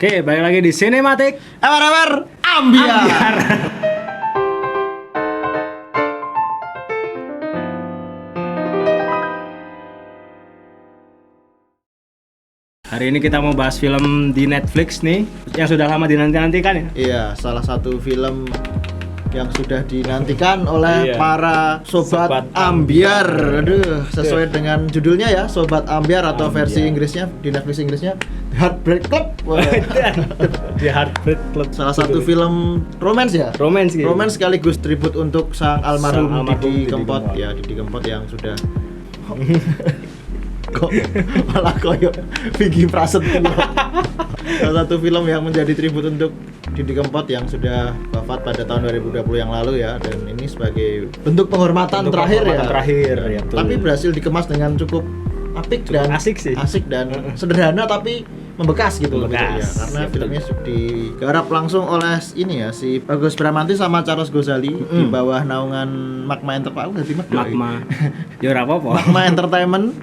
Oke, balik lagi di Sinematik Ewer Ambiar. Hari ini kita mau bahas film di Netflix nih yang sudah lama dinanti-nantikan ya. Iya, salah satu film yang sudah dinantikan oleh para sobat Ambiar. Aduh, sesuai dengan judulnya ya, Sobat Ambiar atau versi Inggrisnya di Netflix Inggrisnya The Heartbreak Club. The Heartbreak Club. Salah satu film romance ya. Romance gitu. Romance sekaligus tribut untuk sang almarhum Didi Kempot Kempot. ya, Didi Kempot yang sudah kok malah koyo Vicky Prasetyo. Salah satu film yang menjadi tribut untuk Didi Kempot yang sudah wafat pada tahun 2020 yang lalu ya, dan ini sebagai bentuk penghormatan terakhir ya. Tapi berhasil dikemas dengan cukup apik dan asik sih. Asik dan sederhana tapi membekas gitu loh ya. Karena ya, filmnya digarap langsung oleh ini ya, si Bagus Bramanti sama Charles Gozali di bawah naungan Magma Entertainment. Ya ora apa-apa. Magma Entertainment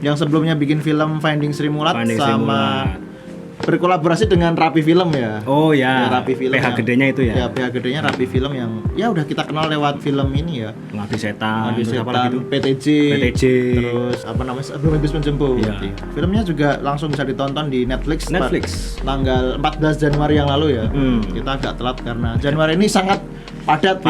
yang sebelumnya bikin film Finding Sri Mulat sama berkolaborasi dengan Rapi Film ya. Oh ya, Rapi Film. PH gedenya itu ya. Ya, PH gedenya Rapi Film yang ya udah kita kenal lewat film ini ya. Ngabdi Setan, Ngabdi apa lagi Setan, itu? PTJ. Terus apa namanya? Sebelum Habis Menjemput. Iya. Filmnya juga langsung bisa ditonton di Netflix. Tanggal 14 Januari yang lalu ya. Kita agak telat karena Januari ini sangat padat.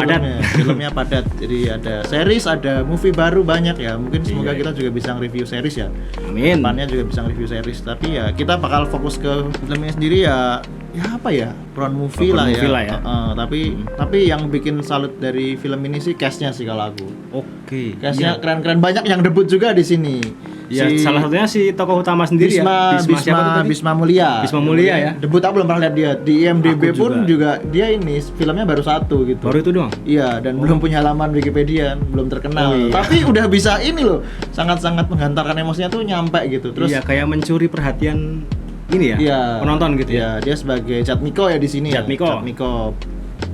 Filmnya padat. Jadi ada series, ada movie baru banyak ya. Mungkin semoga kita juga bisa review series ya. Amin. Depannya juga bisa review series, tapi ya kita bakal fokus ke filmnya sendiri ya apa ya, road movie lah ya. Tapi yang bikin salut dari film ini sih cast-nya sih kalau aku. Oke. Cast-nya keren-keren, banyak yang debut juga di sini. Ya, salah satunya si tokoh utama sendiri Bisma Mulia. Bisma Mulia ya. Debut aku belum pernah lihat dia. Di IMDb pun juga dia ini filmnya baru satu gitu. Baru itu doang. Iya, dan belum punya halaman Wikipedia, belum terkenal. Tapi udah bisa ini loh, sangat-sangat menghantarkan emosinya tuh nyampe gitu. Terus iya, kayak mencuri perhatian ini ya, penonton gitu ya. Dia sebagai Jatmiko ya di sini. Jatmiko.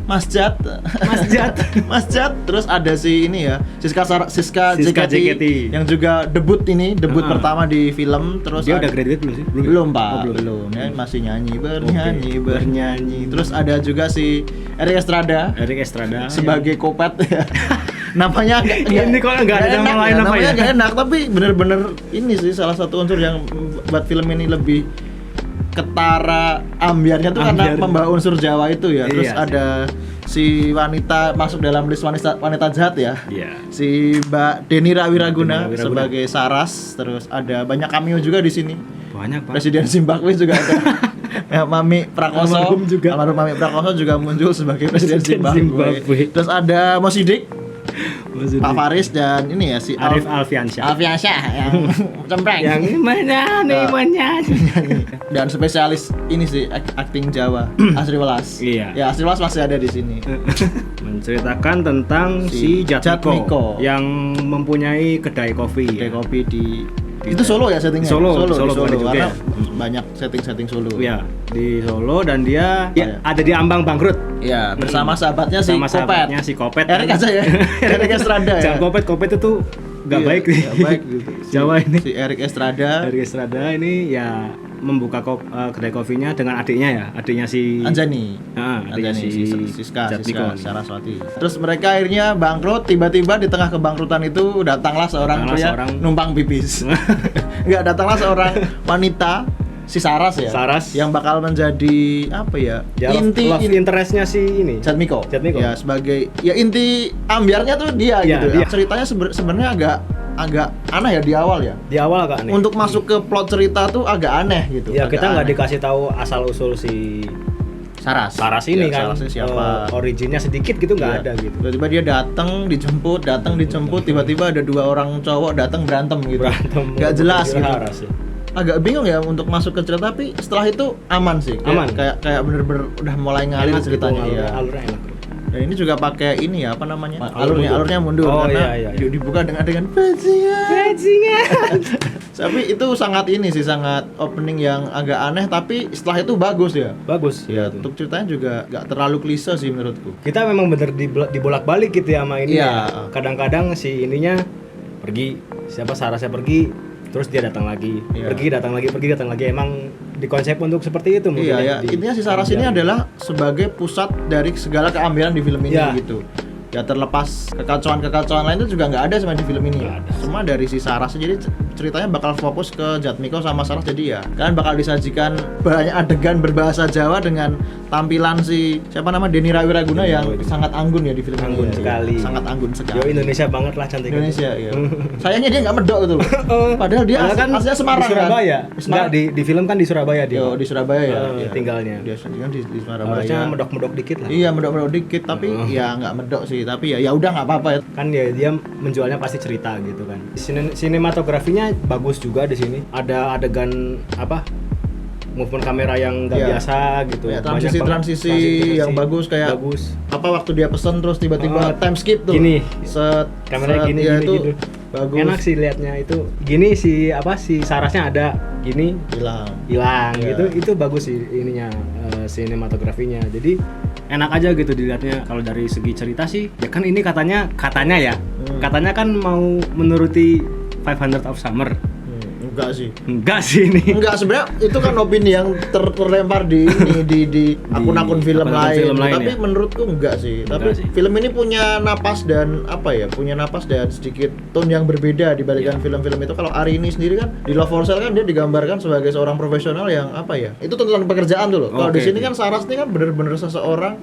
Mas Jat. Terus ada si ini ya, Siska JKT yang juga debut pertama di film. Terus dia udah graduate belum sih? Belum Pak, belum. Ya, masih bernyanyi. Terus ada juga si Erik Estrada sebagai Kopet ya. Namanya ini kok enggak ada nama lain apa ya? Namanya enggak enak, tapi bener-bener ini sih salah satu unsur yang buat film ini lebih ketara ambiarnya tuh karena membawa unsur Jawa itu ya. Terus ada si wanita masuk dalam list wanita jahat ya. Si Mbak Deni Rawiraguna sebagai Saras. Terus ada banyak cameo juga di sini. Banyak, Pak. Presiden Zimbabwe juga ada. Mami Prakoso almarhum Mami Prakoso juga muncul sebagai Presiden Zimbabwe. Terus ada Mo Sidik, Pak Faris, dan ini ya si Arif Alfiansyah yang cempreng. Yang mana Dan spesialis ini sih acting Jawa, Asri Welas. Iya. Ya, Asri Welas masih ada di sini. Menceritakan tentang si Jatmiko yang mempunyai kedai kopi di itu Solo ya settingnya? Solo karena banyak setting Solo. Iya, di Solo, dan dia ada di ambang bangkrut. Iya, bersama sahabatnya si Kopet. Erik aja ya. Erik Estrada ya. Jangan Kopet itu enggak baik nih. Enggak baik gitu. Jawa ini. Si Erik Estrada ini ya membuka kedai kopinya dengan adiknya si Anjani. Adiknya si Siska Saraswati. Terus mereka akhirnya bangkrut, tiba-tiba di tengah kebangkrutan itu datanglah seorang pria numpang pipis. Datanglah seorang wanita, si Saras yang bakal menjadi apa ya? Inti interestnya si ini Jatmiko. Ya, sebagai inti ambiarnya tuh dia gitu. Dia. Ceritanya sebenarnya agak aneh ya di awal ya. Di awal agak aneh. Untuk masuk ke plot cerita tuh agak aneh gitu. Ya, kita nggak dikasih tahu asal usul si Saras ini kan. Siapa? Originnya sedikit gitu nggak ada gitu. Tiba-tiba dia datang dijemput, tiba-tiba ada dua orang cowok datang berantem gitu. Nggak jelas gitu. Agak bingung ya untuk masuk ke cerita, tapi setelah itu aman sih. Kayak bener-bener udah mulai ngalir ceritanya ya. Alurnya enak. Dan ini juga pakai ini ya, apa namanya? Alurnya mundur karena dibuka dengan bajingan. Tapi itu sangat opening yang agak aneh, tapi setelah itu bagus ya. Bagus. Ya, untuk ceritanya juga gak terlalu klise sih menurutku. Kita memang bener dibolak-balik gitu ya sama ini. Ya. Kadang-kadang si ininya pergi, Sarasnya pergi, terus dia datang lagi, pergi datang lagi, emang dikonsep untuk seperti itu mungkin. Iya ya, intinya si Saras ini adalah sebagai pusat dari segala keambilan di film ini gitu. Ya terlepas kekacauan lain itu juga nggak ada sama di film ini ya. Semua dari si Saras, jadi ceritanya bakal fokus ke Jatmiko sama Saras. Jadi ya kalian bakal disajikan banyak adegan berbahasa Jawa dengan tampilan si siapa nama Denny Rawiraguna yang sangat anggun ya di film anggun ini. Sekali. Sangat anggun sekali. Yo Indonesia banget lah cantik. Indonesia ya. Sayangnya dia nggak medok gitu loh. Padahal dia kan aslinya Semarang di Surabaya. Kan? Enggak di film kan di Surabaya dia. Yo, di Surabaya ya. Tinggalnya. Dia kan di Surabaya. Harusnya medok-medok dikit lah. Iya, medok-medok dikit tapi ya nggak medok sih. Tapi ya udah nggak apa-apa ya. Kan dia menjualnya pasti cerita gitu kan. Sinematografinya bagus juga di sini. Ada adegan movement kamera yang nggak biasa gitu. Ya, transisi yang bagus kayak apa waktu dia pesen terus tiba-tiba time skip tuh. Gini. Kamera gini ya, gini itu gitu. Bagus. Enak sih liatnya itu. Gini si Sarasnya ada gini hilang gitu. Itu bagus sih ininya sinematografinya. Jadi enak aja gitu dilihatnya. Kalau dari segi cerita sih ya kan ini katanya ya. Katanya kan mau menuruti 500 of Summer. Enggak sih ini. Enggak, sebenarnya itu kan opini yang terlempar di akun-akun film lain. Tapi ya? Menurutku enggak sih. Tapi film ini punya napas dan sedikit tone yang berbeda dibandingkan film-film itu. Kalau Ari ini sendiri kan di Love for Sale kan dia digambarkan sebagai seorang profesional yang itu tuntutan pekerjaan tuh loh. Kalau di sini kan Saras ini kan benar-benar seseorang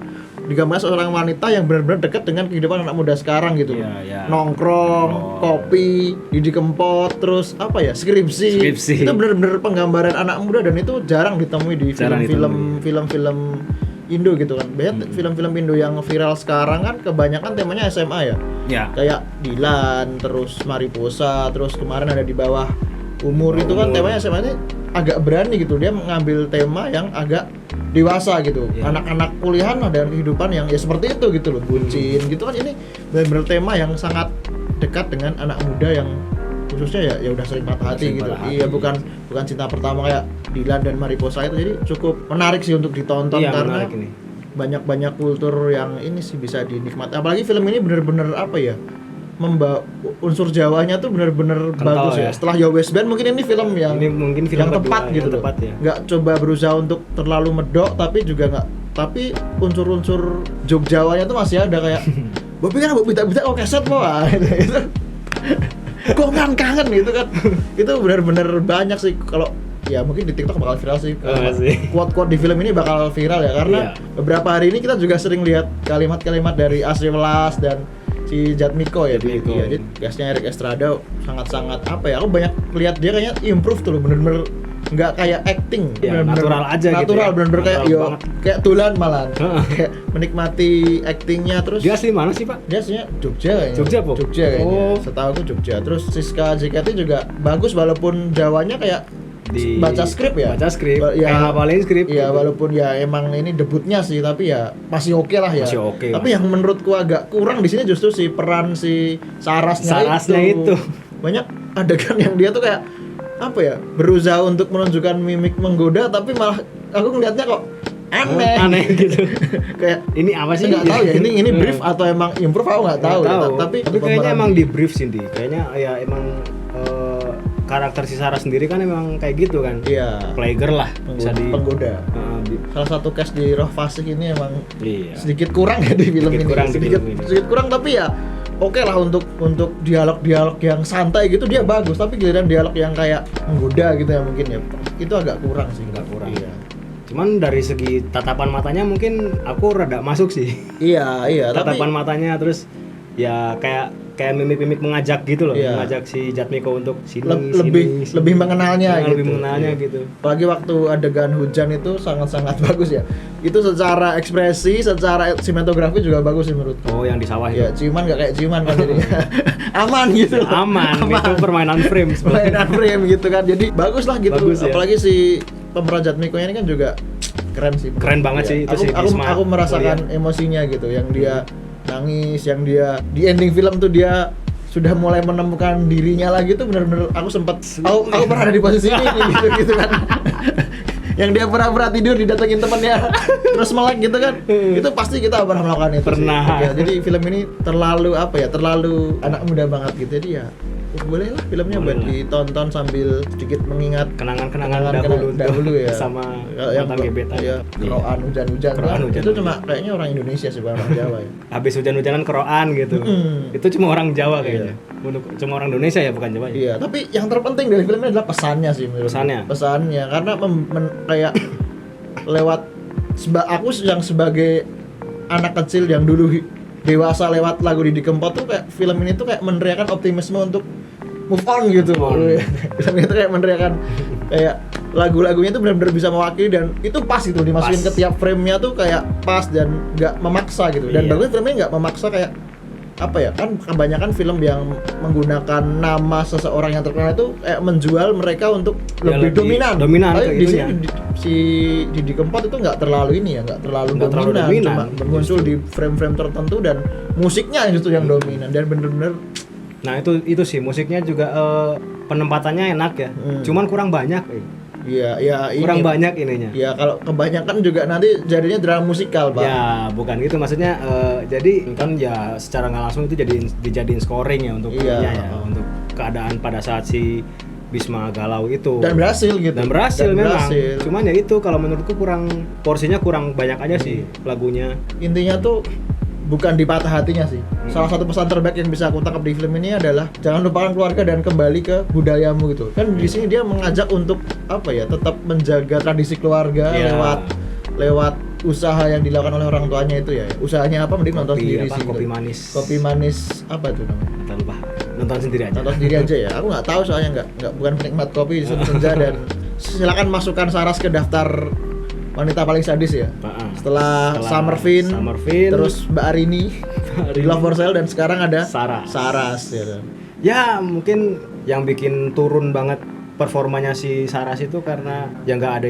digambarkan seorang wanita yang benar-benar dekat dengan kehidupan anak muda sekarang gitu. Nongkrong, kopi, Didi Kempot, terus skripsi. Itu benar-benar penggambaran anak muda dan itu jarang ditemui di film-film Indo gitu kan. Banyak film-film Indo yang viral sekarang kan kebanyakan temanya SMA ya. Kayak Dilan, terus Mariposa, terus kemarin ada Di Bawah Umur itu kan temanya SMA ini agak berani gitu. Dia mengambil tema yang agak dewasa gitu. Anak-anak kuliahan ada kehidupan yang ya seperti itu gitu loh. Bucin gitu kan, ini benar-benar tema yang sangat dekat dengan anak muda yang khususnya ya udah sering patah hati gitu. Iya, bukan cinta pertama kayak Dilan dan Mariposa itu. Jadi cukup menarik sih untuk ditonton karena banyak kultur yang ini sih bisa dinikmati. Apalagi film ini benar-benar membawa unsur Jawanya tuh benar-benar bagus ya. Setelah Yo West Band mungkin ini film yang tepat gitu loh. Nggak coba berusaha untuk terlalu medok tapi juga nggak. Tapi unsur-unsur Jogjawanya tuh masih ada kayak Bobi bisa keset itu. Kok kangen gitu kan. Itu benar-benar banyak sih. Kalau ya mungkin di TikTok bakal viral sih. Quote-quote di film ini bakal viral ya karena beberapa hari ini kita juga sering lihat kalimat-kalimat dari Asri Welas dan si Jatmiko ya. Jadi guestnya Erik Estrada sangat-sangat aku banyak lihat dia kayaknya improve tuh loh, bener-bener nggak kayak acting, natural aja gitu ya. Bener-bener kayak tulan malah kayak menikmati actingnya. Terus dia asli mana sih Pak? Dia aslinya Jogja kayaknya. Jogja kayaknya. Setahu aku Jogja. Terus Siska JKT juga bagus walaupun Jawanya kayak baca skrip ya. Kayak ngapalin skrip. Iya, gitu. Walaupun ya emang ini debutnya sih, tapi ya masih oke lah ya. Tapi yang menurutku agak kurang di sini justru si peran si Sarasnya itu. Banyak adegan yang dia tuh kayak berusaha untuk menunjukkan mimik menggoda tapi malah aku ngeliatnya kok aneh gitu. Kayak ini apa sih? Nggak tahu ya, ini brief atau emang improve aku nggak tahu. Tapi kayaknya emang di brief sih, kayaknya ya emang karakter si Sarah sendiri kan emang kayak gitu kan. Iya. Playgirl lah, bisa penggoda. Salah satu cast di Roh Fasih ini emang sedikit kurang ya di film ini. Sedikit kurang tapi ya oke lah untuk dialog yang santai gitu dia bagus, tapi giliran dialog yang kayak menggoda gitu ya mungkin ya itu agak kurang sih. Iya. Cuman dari segi tatapan matanya mungkin aku rada masuk sih. Iya. Tatapan matanya terus ya kayak mimik-mimik mengajak gitu loh, mengajak si Jatmiko untuk lebih mengenalnya gitu. Lebih mengenalnya gitu. Apalagi waktu adegan hujan itu sangat-sangat bagus ya. Itu secara ekspresi, secara sinematografi juga bagus sih menurutku. Oh, yang di sawah ya. Ciuman enggak kayak ciuman kan jadinya. Aman gitu. Aman. Itu permainan frame sebenarnya. Permainan frame gitu kan. Jadi bagus lah gitu. Bagus, ya. Apalagi si pemeran Jatmiko ini kan juga keren sih. Keren banget sih itu sih. Aku merasakan emosinya gitu yang dia nangis, yang dia di ending film tuh dia sudah mulai menemukan dirinya lagi tuh benar-benar aku pernah ada di posisi ini gitu kan. Yang dia pura-pura tidur didatengin temannya terus melek gitu kan. Itu pasti kita pernah melakukan itu. Pernah. Ya, jadi film ini terlalu anak muda banget gitu. Jadi ya boleh lah filmnya buat ditonton sambil sedikit mengingat kenangan-kenangan dahulu ya sama yang mantan gebetan. ya keroan hujan-hujan kan itu cuma kayaknya orang Indonesia sih, bukan orang Jawa ya. Habis hujan-hujanan keroan gitu. Itu cuma orang Jawa kayaknya. Cuma orang Indonesia ya, bukan Jawa ya. Iya, tapi yang terpenting dari filmnya adalah pesannya sih menurut pesannya karena kayak lewat aku yang sebagai anak kecil yang dulu dewasa lewat lagu Didi Kempot tuh kayak film ini tuh kayak meneriakan optimisme untuk move on gitu. Film itu kayak meneriakan kayak lagu-lagunya itu benar-benar bisa mewakili dan itu pas gitu dimasukin ke tiap frame-nya tuh kayak pas dan nggak memaksa gitu. Dan bagus filmnya nggak memaksa kayak apa ya, kan kebanyakan film yang menggunakan nama seseorang yang terkenal itu kayak menjual mereka untuk lebih dominan. Tapi di sini si Didi Kempot itu nggak terlalu ini ya, nggak terlalu dominan, cuma muncul di frame-frame tertentu dan musiknya justru yang dominan dan bener-bener. Nah itu sih musiknya juga penempatannya enak ya, cuman kurang banyak. Iya, kurang banyak ininya. Iya, kalau kebanyakan juga nanti jadinya drama musikal, Pak. Ya, bukan gitu maksudnya. Jadi kan ya secara nggak langsung itu dijadiin scoring ya untuk untuk keadaan pada saat si Bisma galau itu. Dan berhasil gitu. Dan berhasil memang. Cuman ya itu kalau menurutku porsinya kurang banyak aja sih lagunya. Intinya tuh bukan di patah hatinya sih. Salah satu pesan terbaik yang bisa aku tangkap di film ini adalah jangan lupakan keluarga dan kembali ke budayamu gitu. Kan di sini dia mengajak untuk apa ya? Tetap menjaga tradisi keluarga lewat usaha yang dilakukan oleh orang tuanya itu ya. Usahanya apa? Mending nonton sendiri sih. Kopi manis apa tuh namanya? Lupa. Nonton sendiri aja. Nonton sendiri aja ya. Aku nggak tahu soalnya nggak bukan penikmat kopi di senja dan silakan masukkan Saras ke daftar wanita paling sadis ya. Setelah Summerfin, terus Mbak Arini di Love for Sale dan sekarang ada Saras ya. Ya mungkin yang bikin turun banget performanya si Saras itu karena ya nggak ada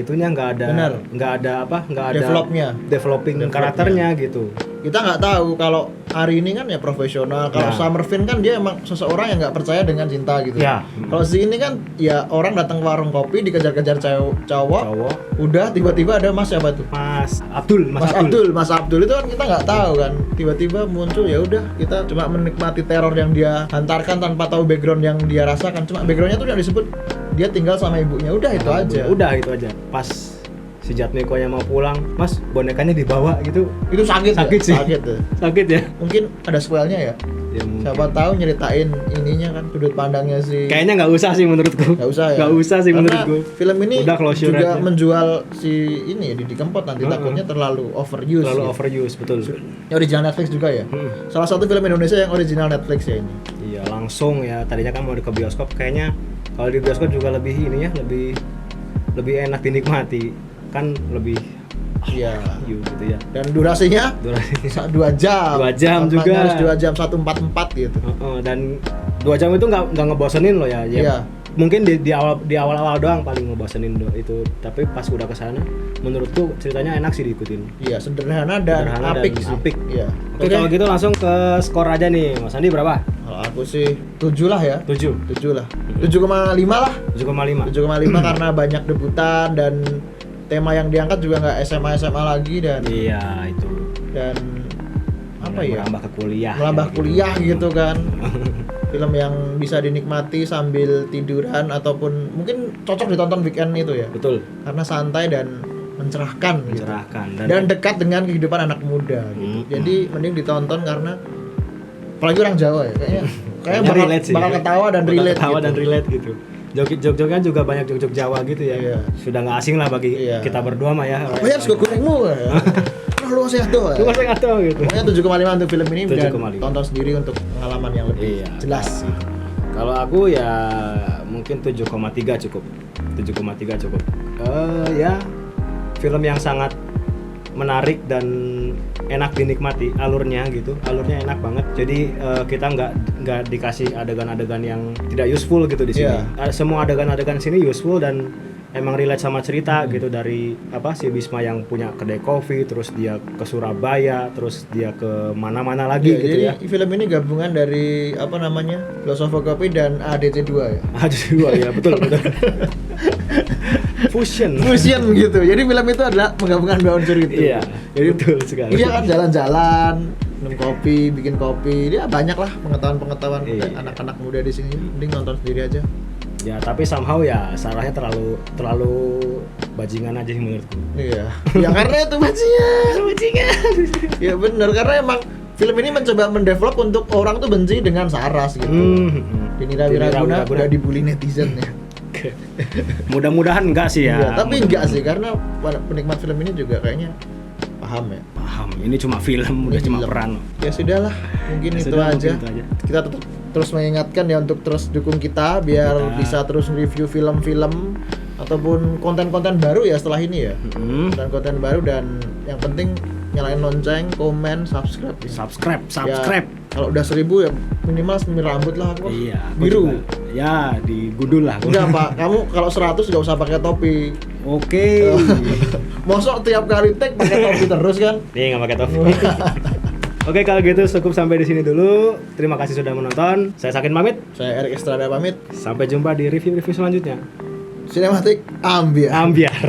developing karakternya gitu. Kita nggak tahu kalau Ari ini kan ya profesional, kalau Summerfin kan dia emang seseorang yang nggak percaya dengan cinta gitu. Kalau si ini kan ya orang datang ke warung kopi dikejar-kejar cowok, udah tiba-tiba ada Mas siapa tuh? Mas Abdul itu kan kita nggak tahu kan, tiba-tiba muncul ya udah kita cuma menikmati teror yang dia hantarkan tanpa tahu background yang dia rasakan, cuma backgroundnya tuh yang disebut dia tinggal sama ibunya, udah itu aja. Pas si Jatmiko-nya mau pulang, Mas bonekanya dibawa gitu. Itu sakit sih. Sakit ya. Mungkin ada spoilnya ya. Siapa tahu nyeritain ininya kan sudut pandangnya sih. Kayaknya nggak usah sih menurutku. Nggak usah sih karena menurutku. Film ini juga aja. Menjual si ini Didi Kempot nanti takutnya terlalu overuse. Overuse, betul. Ini original Netflix juga ya. Salah satu film Indonesia yang original Netflix ya ini. Iya, langsung ya. Tadinya kan mau ke bioskop, kayaknya kalau di bioskop juga lebih ini ya, lebih enak dinikmati. Kan lebih gitu ya. Dan durasinya 2 jam. 2 jam juga. Harus 2 jam 144 gitu. Dan 2 jam itu nggak ngebosenin loh ya. Mungkin di awal-awal doang paling ngebosenin itu, tapi pas udah kesana menurutku ceritanya enak sih diikutin. Iya, sederhana dan apik. Iya. Oke, kalau gitu langsung ke skor aja nih. Mas Andi berapa? Kalau aku sih 7 lah ya. 7 lah. 7,5 lah. 7,5 karena banyak debutan dan tema yang diangkat juga nggak SMA lagi dan itu dan apa ya, melambah kuliah gitu kan. Film yang bisa dinikmati sambil tiduran ataupun mungkin cocok ditonton weekend itu ya. Betul. Karena santai dan mencerahkan. Gitu. Dan dekat dengan kehidupan anak muda gitu. Jadi mending ditonton karena apalagi orang Jawa ya kayaknya bakal ketawa dan relate gitu. Jok-joknya juga banyak jok-jok Jawa gitu ya. Sudah nggak asing lah bagi kita berdua mah ya. Apa ya harus gue gorengmu ya? Lu masih atuh gitu. Pokoknya 7,5 untuk film ini 7, dan tonton sendiri untuk pengalaman yang lebih jelas. Kalau aku ya mungkin 7,3 cukup. Ya film yang sangat menarik dan enak dinikmati, alurnya enak banget. Jadi kita nggak dikasih adegan-adegan yang tidak useful gitu di sini. Semua adegan-adegan sini useful dan emang relate sama cerita gitu, dari si Bisma yang punya kedai kopi, terus dia ke Surabaya, terus dia ke mana-mana lagi gitu jadi, ya. Film ini gabungan dari Philosopher Kopi dan ADC2 ya. ADC2 ya, betul. Fusion gitu. Jadi film itu adalah penggabungan dua unsur itu. Iya. Jadi betul sekali. Dia kan jalan-jalan minum kopi, bikin kopi, dia banyak lah pengetahuan Iya. anak-anak muda di sini. Mending nonton sendiri aja. Ya tapi somehow ya Sarahnya terlalu bajingan aja sih menurutku. Iya. Ya karena itu bajingan. Ya benar, karena emang film ini mencoba mendevelop untuk orang tuh benci dengan Saras gitu. Dinira Wiraguna udah dibully netizen ya. Mudah-mudahan enggak sih ya. Iya, tapi enggak sih, karena penikmat film ini juga kayaknya paham ya. Paham, ini cuma film, udah cuma peran. Ya sudahlah, mungkin Ya itu sudah, aja. mungkin itu aja. Kita tetap terus mengingatkan ya untuk terus dukung kita biar bisa terus review film-film ataupun konten-konten baru ya setelah ini ya. Konten-konten baru, dan yang penting nyalain lonceng, komen, subscribe. Subscribe. Ya, kalau udah 1000 ya minimal semir rambut lah aku. Iya, aku Biru. juga. Ya, digundul lah. Enggak, Pak. Kamu kalau 100 enggak usah pakai topi. Oke. Mosok tiap kali tag pakai topi terus kan? Nih nggak pakai topi. Oke, kalau gitu cukup sampai di sini dulu. Terima kasih sudah menonton. Saya Sakin pamit. Saya Erik Estrada pamit. Sampai jumpa di review-review selanjutnya. Sinematik Ambiar. Ambiar.